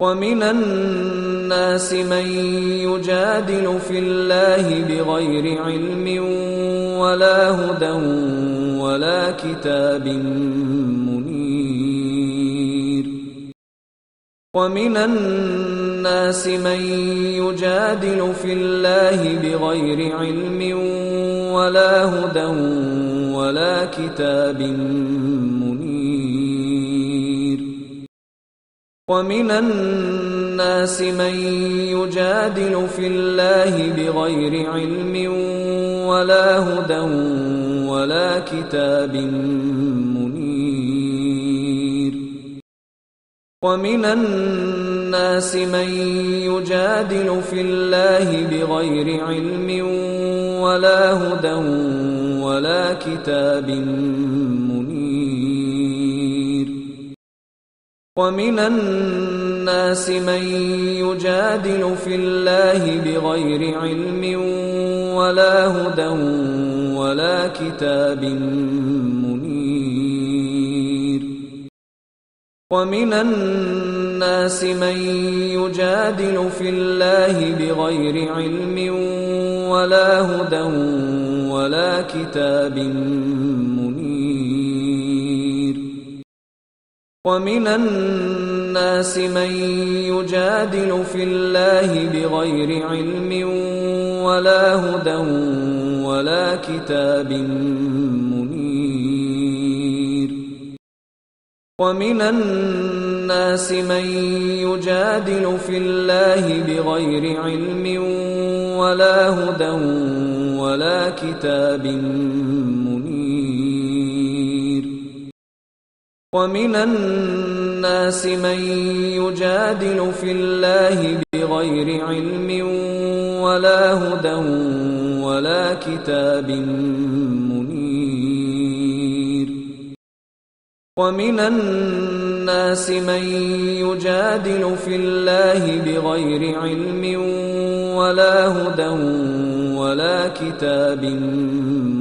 ومن الناس من يجادل في الله بغير علم ولا هدى ولا كتاب منير. ومن الناس من يجادل في الله بغير علم ولا هدى ولا كتاب منير. ومن الناس من يجادل في الله بغير علم ولا هدى ولا كتاب منير. ومن الناس من يجادل في الله بغير علم ولا هدى ولا كتاب منير. ومن الناس من يجادل في الله بغير علم ولا هدى ولا كتاب منير. ومن الناس من يجادل في الله بغير علم ولا هدى ولا كتاب منير. ومن الناس من يجادل في الله بغير علم ولا هدى ولا كتاب منير. ومن الناس من يجادل في الله بغير علم ولا هدى ولا كتاب منير. ومن الناس من يجادل في الله بغير علم ولا هدى ولا كتاب منير. ومن الناس من يجادل في الله بغير علم ولا هدى ولا كتاب منير.